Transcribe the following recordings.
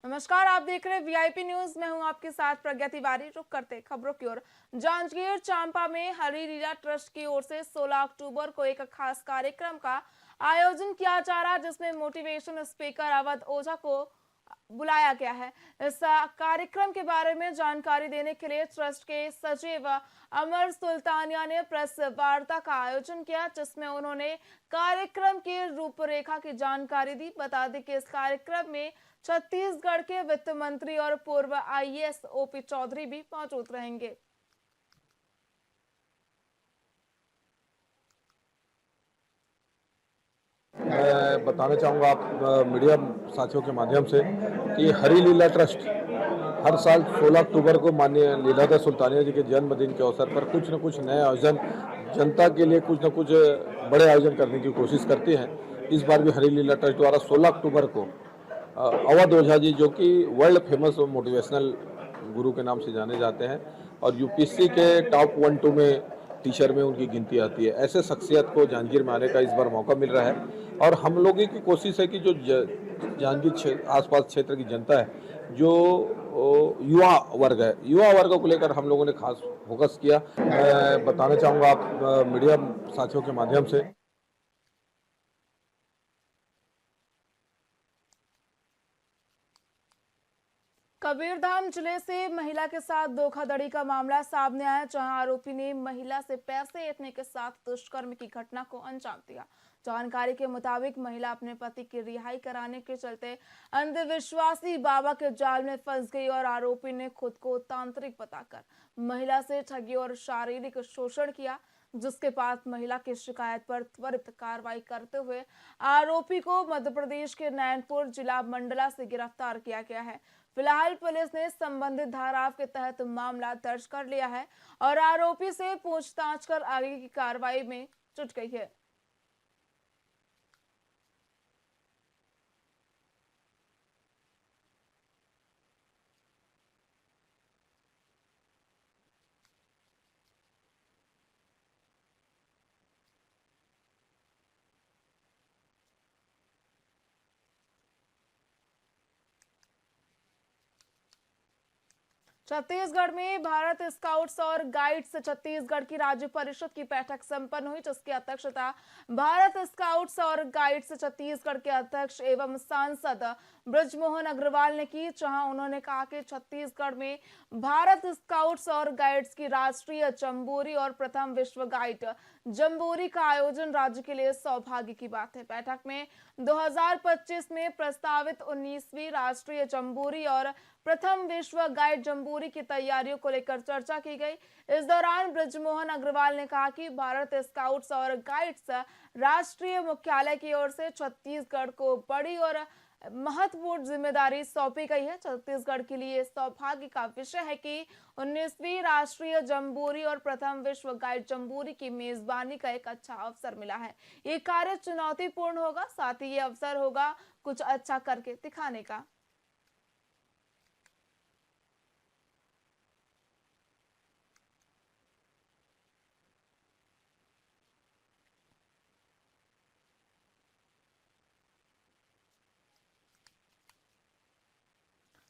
नमस्कार, आप देख रहे हैं वीआईपी न्यूज। मैं हूं आपके साथ प्रज्ञा तिवारी। रुक करते खबरों की ओर। जांजगीर चांपा में हरी लीला ट्रस्ट की ओर से 16 अक्टूबर को एक खास कार्यक्रम का आयोजन किया जा रहा है, जिसमें मोटिवेशन स्पीकर अवध ओझा को बुलाया गया है। इस कार्यक्रम के बारे में जानकारी देने के लिए ट्रस्ट के सचिव अमर सुल्तानिया ने प्रेस वार्ता का आयोजन किया, जिसमें उन्होंने कार्यक्रम की रूपरेखा की जानकारी दी। बता दें कि इस कार्यक्रम में छत्तीसगढ़ के वित्त मंत्री और पूर्व आईएएस ओपी चौधरी भी मौजूद रहेंगे। मैं बताना चाहूँगा आप मीडिया साथियों के माध्यम से कि हरी लीला ट्रस्ट हर साल 16 अक्टूबर को माननीय लीलाधर सुल्तानिया जी के जन्मदिन के अवसर पर कुछ न कुछ नए आयोजन, जनता के लिए कुछ न कुछ बड़े आयोजन करने की कोशिश करती है। इस बार भी हरी लीला ट्रस्ट द्वारा 16 अक्टूबर को अवध ओझा जी, जो कि वर्ल्ड फेमस मोटिवेशनल गुरु के नाम से जाने जाते हैं और यूपीएससी के टॉप 1-2 में टीचर में उनकी गिनती आती है, ऐसे शख्सियत को जांजगीर में आने का इस बार मौका मिल रहा है। और हम लोगों की कोशिश है कि जो जांजगीर आसपास क्षेत्र की जनता है, जो युवा वर्ग है, युवा वर्ग को लेकर हम लोगों ने खास फोकस किया। मैं बताना चाहूँगा आप मीडिया साथियों के माध्यम से। कबीरधाम जिले से महिला के साथ धोखाधड़ी का मामला सामने आया, जहां आरोपी ने महिला से पैसे ऐंठने के साथ दुष्कर्म की घटना को अंजाम दिया। जानकारी के मुताबिक महिला अपने पति की रिहाई कराने के चलते अंधविश्वासी बाबा के जाल में फंस गई और आरोपी ने खुद को तांत्रिक बताकर महिला से ठगी और शारीरिक शोषण किया, जिसके बाद महिला की शिकायत पर त्वरित कार्रवाई करते हुए आरोपी को मध्य प्रदेश के नैनपुर जिला मंडला से गिरफ्तार किया गया है। फिलहाल पुलिस ने संबंधित धाराओं के तहत मामला दर्ज कर लिया है और आरोपी से पूछताछ कर आगे की कार्रवाई में जुट गई है। छत्तीसगढ़ में भारत स्काउट्स और गाइड्स छत्तीसगढ़ की राज्य परिषद की बैठक संपन्न हुई, जिसकी अध्यक्षता भारत स्काउट्स और गाइड्स छत्तीसगढ़ के अध्यक्ष एवं सांसद ब्रजमोहन अग्रवाल ने की। जहां उन्होंने कहा कि छत्तीसगढ़ में भारत स्काउट्स और गाइड्स की राष्ट्रीय जम्बूरी और प्रथम विश्व गाइड जम्बूरी का आयोजन राज्य के लिए सौभाग्य की बात है। बैठक में 2025 में प्रस्तावित 19वीं राष्ट्रीय जम्बूरी और प्रथम विश्व गाइड जम्बूरी की तैयारियों को लेकर चर्चा की गई। इस दौरान ब्रजमोहन अग्रवाल ने कहा कि भारत स्काउट्स और गाइड्स राष्ट्रीय मुख्यालय की ओर से छत्तीसगढ़ को बड़ी और महत्वपूर्ण जिम्मेदारी सौंपी गई है। छत्तीसगढ़ के लिए सौभाग्य का विषय है कि 19वीं राष्ट्रीय जम्बूरी और प्रथम विश्व गाइड जम्बूरी की मेजबानी का एक अच्छा अवसर मिला है। ये कार्य चुनौतीपूर्ण होगा, साथ ही ये अवसर होगा कुछ अच्छा करके दिखाने का।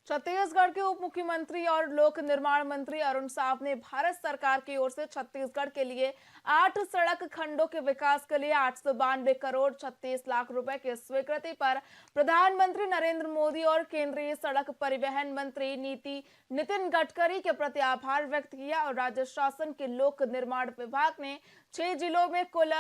छत्तीसगढ़ के उप मुख्यमंत्री और लोक निर्माण मंत्री अरुण साव ने भारत सरकार की ओर से छत्तीसगढ़ के लिए 8 सड़क खंडों के विकास के लिए 892 करोड़ 36 लाख रुपए की स्वीकृति पर प्रधानमंत्री नरेंद्र मोदी और केंद्रीय सड़क परिवहन मंत्री नितिन गडकरी के प्रति आभार व्यक्त किया। और राज्य शासन के लोक निर्माण विभाग ने 6 जिलों में कुल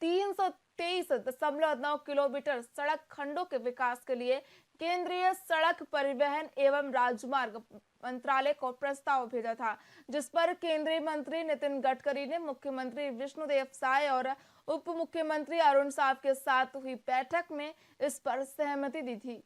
323.9 किलोमीटर सड़क खंडों के विकास के लिए केंद्रीय सड़क परिवहन एवं राजमार्ग मंत्रालय को प्रस्ताव भेजा था, जिस पर केंद्रीय मंत्री नितिन गडकरी ने मुख्यमंत्री विष्णुदेव साय और उप मुख्यमंत्री अरुण साव के साथ हुई बैठक में इस पर सहमति दी थी।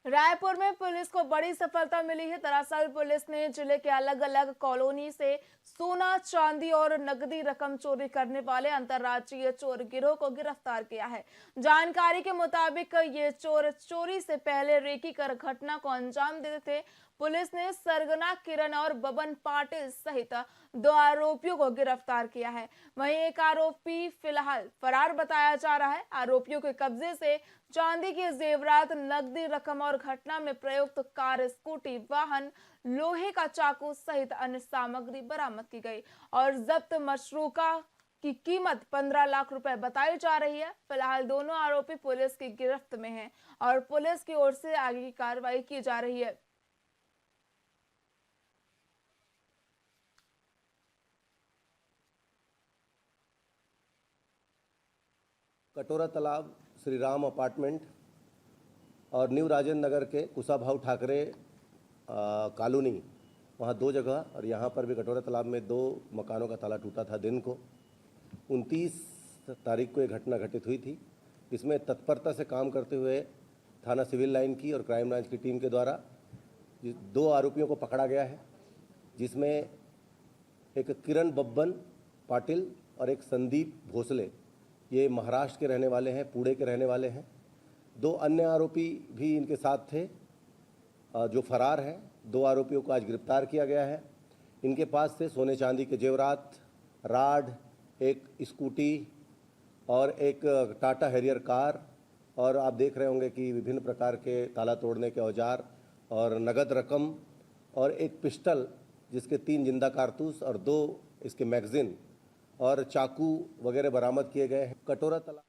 रायपुर में पुलिस को बड़ी सफलता मिली है। दरअसल पुलिस ने जिले के अलग अलग कॉलोनी से सोना, चांदी और नकदी रकम चोरी करने वाले अंतर्राज्यीय चोर गिरोह को गिरफ्तार किया है। जानकारी के मुताबिक ये चोर चोरी से पहले रेकी कर घटना को अंजाम देते थे। पुलिस ने सरगना किरण और बबन पाटिल सहित 2 आरोपियों को गिरफ्तार किया है। वहीं एक आरोपी फिलहाल फरार बताया जा रहा है। आरोपियों के कब्जे से चांदी के जेवरात, नकदी रकम और घटना में प्रयुक्त कार, स्कूटी, वाहन, लोहे का चाकू सहित अन्य सामग्री बरामद की गई और जब्त मशरूका की कीमत 15 लाख रुपए बताई जा रही है। फिलहाल दोनों आरोपी पुलिस की गिरफ्त में हैं और पुलिस की ओर से आगे की कार्रवाई की जा रही है। कटोरा तालाब, श्री राम अपार्टमेंट और न्यू राजेंद्र नगर के कुशाभाऊ ठाकरे कॉलोनी, वहाँ 2 जगह और यहाँ पर भी कटोरा तालाब में 2 मकानों का ताला टूटा था। दिन को 29 तारीख को ये घटना घटित हुई थी। इसमें तत्परता से काम करते हुए थाना सिविल लाइन की और क्राइम ब्रांच की टीम के द्वारा 2 आरोपियों को पकड़ा गया है, जिसमें एक किरण बब्बन पाटिल और एक संदीप भोसले, ये महाराष्ट्र के रहने वाले हैं, पुणे के रहने वाले हैं। 2 अन्य आरोपी भी इनके साथ थे जो फरार हैं। 2 आरोपियों को आज गिरफ्तार किया गया है। इनके पास से सोने चांदी के जेवरात, राड, एक स्कूटी और एक टाटा हैरियर कार और आप देख रहे होंगे कि विभिन्न प्रकार के ताला तोड़ने के औजार और नगद रकम और एक पिस्टल जिसके 3 जिंदा कारतूस और 2 इसके मैगजीन और चाकू वगैरह बरामद किए गए हैं। कटोरा तालाब।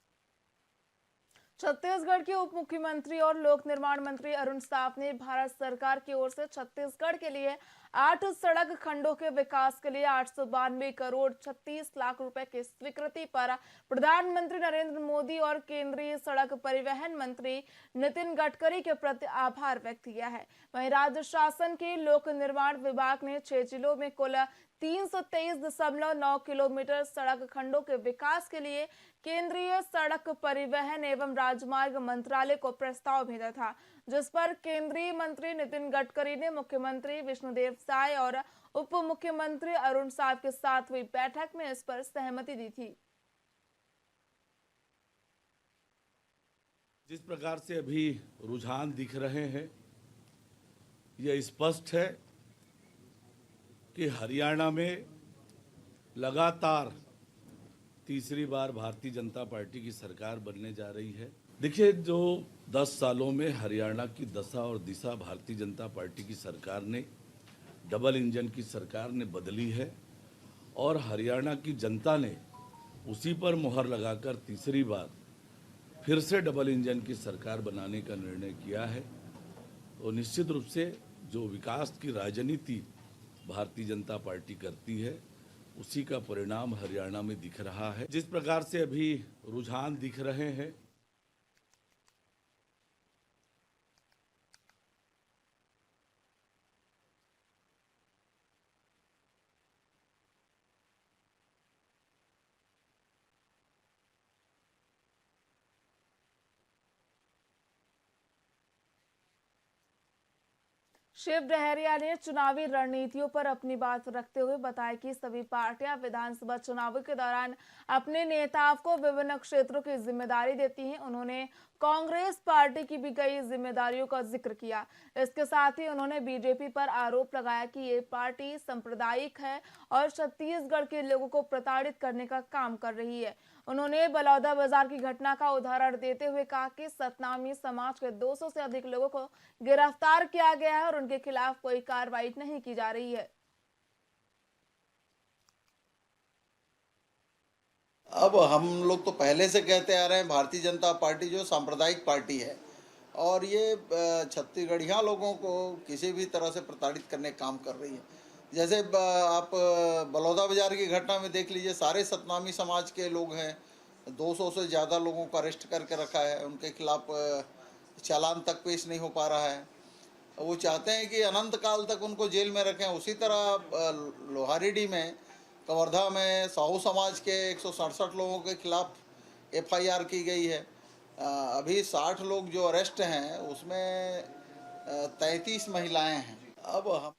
छत्तीसगढ़ के उप मुख्यमंत्री और लोक निर्माण मंत्री अरुण साव ने भारत सरकार की ओर से छत्तीसगढ़ के लिए 8 सड़क खंडों के विकास के लिए 892 करोड़ 36 लाख रुपए की स्वीकृति पर प्रधानमंत्री नरेंद्र मोदी और केंद्रीय सड़क परिवहन मंत्री नितिन गडकरी के प्रति आभार व्यक्त किया है। वहीं राज्य शासन के लोक निर्माण विभाग ने 6 जिलों में कुल 323.9 किलोमीटर सड़क खंडों के विकास के लिए केंद्रीय सड़क परिवहन एवं राजमार्ग मंत्रालय को प्रस्ताव भेजा था, जिस पर केंद्रीय मंत्री नितिन गडकरी ने मुख्यमंत्री विष्णुदेव साय और उप मुख्यमंत्री अरुण साव के साथ हुई बैठक में इस पर सहमति दी थी। जिस प्रकार से अभी रुझान दिख रहे हैं, यह स्पष्ट है कि हरियाणा में लगातार तीसरी बार भारतीय जनता पार्टी की सरकार बनने जा रही है। देखिए, जो 10 सालों में हरियाणा की दशा और दिशा भारतीय जनता पार्टी की सरकार ने, डबल इंजन की सरकार ने बदली है और हरियाणा की जनता ने उसी पर मुहर लगाकर तीसरी बार फिर से डबल इंजन की सरकार बनाने का निर्णय किया है। तो निश्चित रूप से जो विकास की राजनीति भारतीय जनता पार्टी करती है, उसी का परिणाम हरियाणा में दिख रहा है। जिस प्रकार से अभी रुझान दिख रहे हैं, शिव डहरिया ने चुनावी रणनीतियों पर अपनी बात रखते हुए बताया कि सभी पार्टियां विधानसभा चुनावों के दौरान अपने नेताओं को विभिन्न क्षेत्रों की जिम्मेदारी देती हैं। उन्होंने कांग्रेस पार्टी की भी कई जिम्मेदारियों का जिक्र किया। इसके साथ ही उन्होंने बीजेपी पर आरोप लगाया कि ये पार्टी सांप्रदायिक है और छत्तीसगढ़ के लोगों को प्रताड़ित करने का काम कर रही है। उन्होंने बलौदाबाजार की घटना का उदाहरण देते हुए कहा कि सतनामी समाज के 200 से अधिक लोगों को गिरफ्तार किया गया है और उनके खिलाफ कोई कार्रवाई नहीं की जा रही है। अब हम लोग तो पहले से कहते आ रहे हैं, भारतीय जनता पार्टी जो सांप्रदायिक पार्टी है और ये छत्तीसगढ़िया लोगों को किसी भी तरह से प्रताड़ित करने का काम कर रही है। जैसे आप बलौदाबाजार की घटना में देख लीजिए, सारे सतनामी समाज के लोग हैं, 200 से ज़्यादा लोगों को अरेस्ट करके रखा है, उनके खिलाफ चालान तक पेश नहीं हो पा रहा है। वो चाहते हैं कि अनंत काल तक उनको जेल में रखें। उसी तरह लोहारीडी में, कवर्धा में साहू समाज के 167 लोगों के खिलाफ FIR की गई है। अभी 60 लोग जो अरेस्ट हैं उसमें 33 महिलाएं हैं। अब हम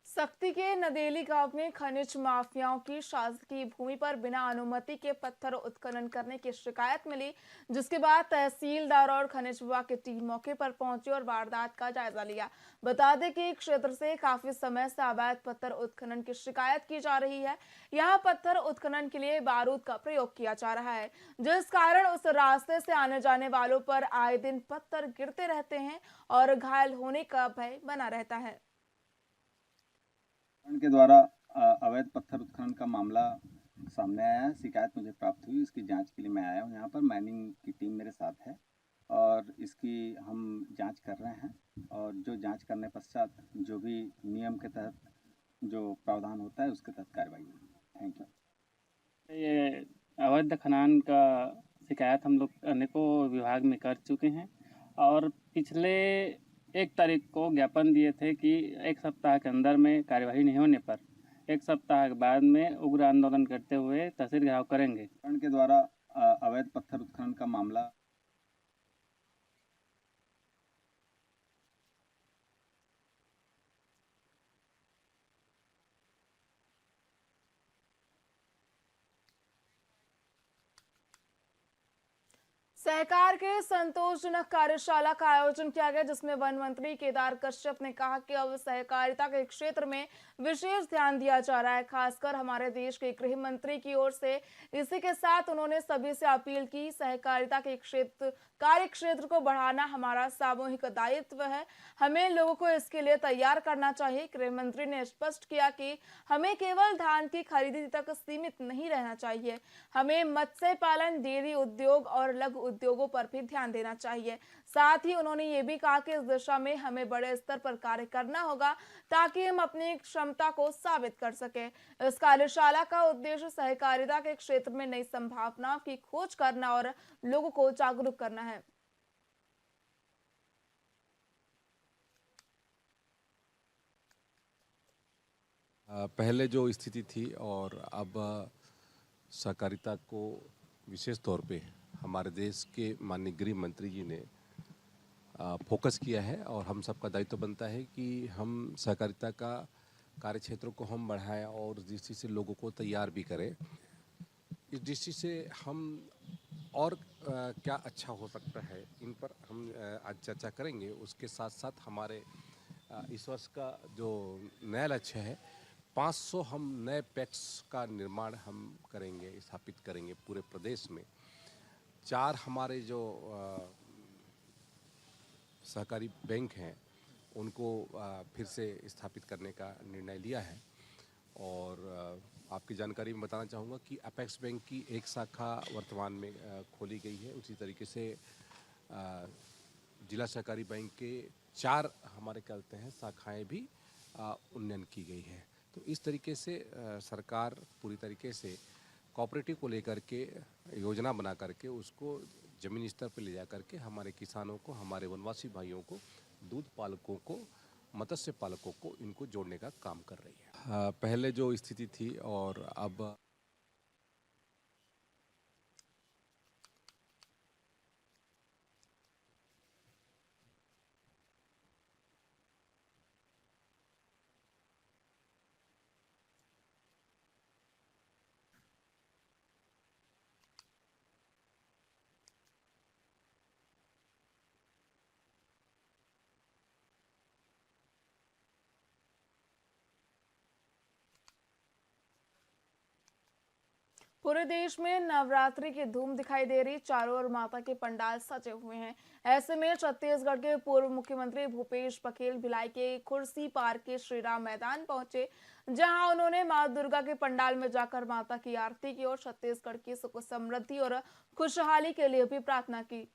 सक्ती के नदेली गांव में खनिज माफियाओं की शासकीय भूमि पर बिना अनुमति के पत्थर उत्खनन करने की शिकायत मिली, जिसके बाद तहसीलदार और खनिज विभाग की टीम मौके पर पहुंची और वारदात का जायजा लिया। बता दें कि क्षेत्र से काफी समय से अवैध पत्थर उत्खनन की शिकायत की जा रही है। यहाँ पत्थर उत्खनन के लिए बारूद का प्रयोग किया जा रहा है, जिस कारण उस रास्ते से आने जाने वालों पर आए दिन पत्थर गिरते रहते हैं और घायल होने का भय बना रहता है। के द्वारा अवैध पत्थर उत्खनन का मामला सामने आया है। शिकायत मुझे प्राप्त हुई, इसकी जांच के लिए मैं आया हूँ यहाँ पर। माइनिंग की टीम मेरे साथ है और इसकी हम जांच कर रहे हैं और जो जांच करने पश्चात जो भी नियम के तहत जो प्रावधान होता है उसके तहत कार्रवाई होगी। Thank you. ये अवैध खनन का शिकायत हम लोग अनेकों विभाग में कर चुके हैं और पिछले 1 तारीख को ज्ञापन दिए थे कि 1 सप्ताह के अंदर में कार्यवाही नहीं होने पर 1 सप्ताह के बाद में उग्र आंदोलन करते हुए तहसील घेराव करेंगे। के द्वारा अवैध पत्थर उत्खनन का मामला सहकार के संतोषजनक कार्यशाला का आयोजन किया गया, जिसमें वन मंत्री केदार कश्यप ने कहा कि अब सहकारिता के क्षेत्र में विशेष ध्यान दिया जा रहा है, खासकर हमारे देश के गृह मंत्री की ओर से। इसी के साथ उन्होंने सभी से अपील की, सहकारिता के कार्य क्षेत्र को बढ़ाना हमारा सामूहिक दायित्व है, हमें लोगों को इसके लिए तैयार करना चाहिए। गृह मंत्री ने स्पष्ट किया कि हमें केवल धान की खरीदी तक सीमित नहीं रहना चाहिए, हमें मत्स्य पालन, डेयरी उद्योग और लघु उद्योगों पर भी ध्यान देना चाहिए। साथ ही उन्होंने ये भी कहा कि इस दिशा में हमें बड़े स्तर पर कार्य करना होगा ताकि हम अपनी क्षमता को साबित कर सकें। इस कार्यशाला का उद्देश्य सहकारिता के क्षेत्र में नई संभावनाओं की खोज करना और लोगों को जागरूक करना है। पहले जो स्थिति थी और अब सहकारिता को विशेष तौर पे हमारे देश के माननीय गृह मंत्री जी ने फोकस किया है और हम सबका दायित्व बनता है कि हम सहकारिता का कार्य क्षेत्रों को हम बढ़ाएं और इस दृष्टि से लोगों को तैयार भी करें। इस दृष्टि से हम और क्या अच्छा हो सकता है, इन पर हम आज चर्चा करेंगे। उसके साथ साथ हमारे इस वर्ष का जो नया लक्ष्य है, 500 हम नए पैक्स का निर्माण हम करेंगे, स्थापित करेंगे पूरे प्रदेश में। 4 हमारे जो सहकारी बैंक हैं उनको फिर से स्थापित करने का निर्णय लिया है। और आपकी जानकारी में बताना चाहूँगा कि अपेक्स बैंक की एक शाखा वर्तमान में खोली गई है। उसी तरीके से जिला सहकारी बैंक के 4 हमारे कहते हैं शाखाएं भी उन्नयन की गई है। तो इस तरीके से सरकार पूरी तरीके से कोऑपरेटिव को लेकर के योजना बना करके उसको ज़मीनी स्तर पर ले जा करके हमारे किसानों को, हमारे वनवासी भाइयों को, दूध पालकों को, मत्स्य पालकों को इनको जोड़ने का काम कर रही है। पहले जो स्थिति थी और अब पूरे देश में नवरात्रि की धूम दिखाई दे रही, चारों ओर माता के पंडाल सजे हुए हैं। ऐसे में छत्तीसगढ़ के पूर्व मुख्यमंत्री भूपेश बघेल भिलाई के खुर्सी पार्क के श्री राम मैदान पहुंचे, जहां उन्होंने मां दुर्गा के पंडाल में जाकर माता की आरती की और छत्तीसगढ़ की सुख समृद्धि और खुशहाली के लिए भी प्रार्थना की।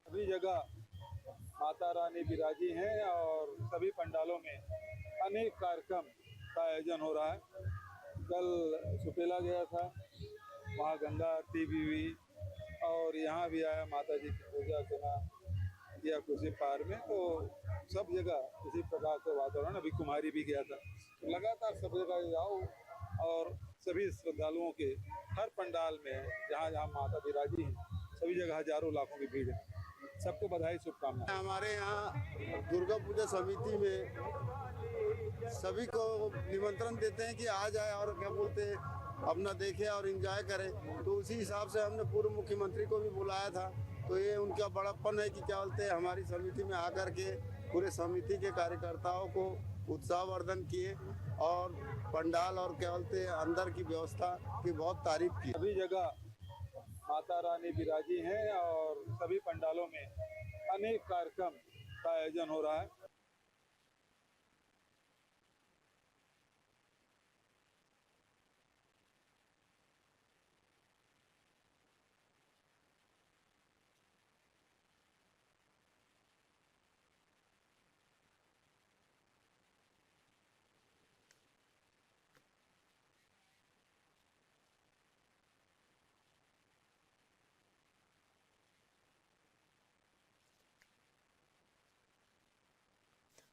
सभी जगह माता रानी विराजी हैं और सभी पंडालों में अनेक कार्यक्रम का आयोजन हो रहा है। कल सुपेला गया था, वहाँ गंगा आरती भी हुई और यहाँ भी आया माता जी की पूजा अर्चना किया खुशी पार में। तो सब जगह इसी प्रकार से वातावरण, अभी कुमारी भी गया था। तो लगातार सब जगह जाओ और सभी श्रद्धालुओं के हर पंडाल में जहाँ जहाँ माता विराजी हैं सभी जगह हजारों लाखों की भीड़ है। सबको बधाई, शुभकामनाएं। हमारे यहाँ दुर्गा पूजा समिति में सभी को निमंत्रण देते हैं कि आ जाए और क्या बोलते हैं अपना देखे और एंजॉय करें। तो उसी हिसाब से हमने पूर्व मुख्यमंत्री को भी बुलाया था। तो ये उनका बड़ापन है कि क्या बोलते हैं हमारी समिति में आकर के पूरे समिति के कार्यकर्ताओं को उत्साहवर्धन किए और पंडाल और क्या बोलते हैं अंदर की व्यवस्था की बहुत तारीफ की। सभी जगह माता रानी विराजी हैं और सभी पंडालों में अनेक कार्यक्रम का आयोजन हो रहा है।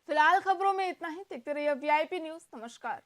फिलहाल खबरों में इतना ही। देखते रहिए VIP न्यूज। नमस्कार।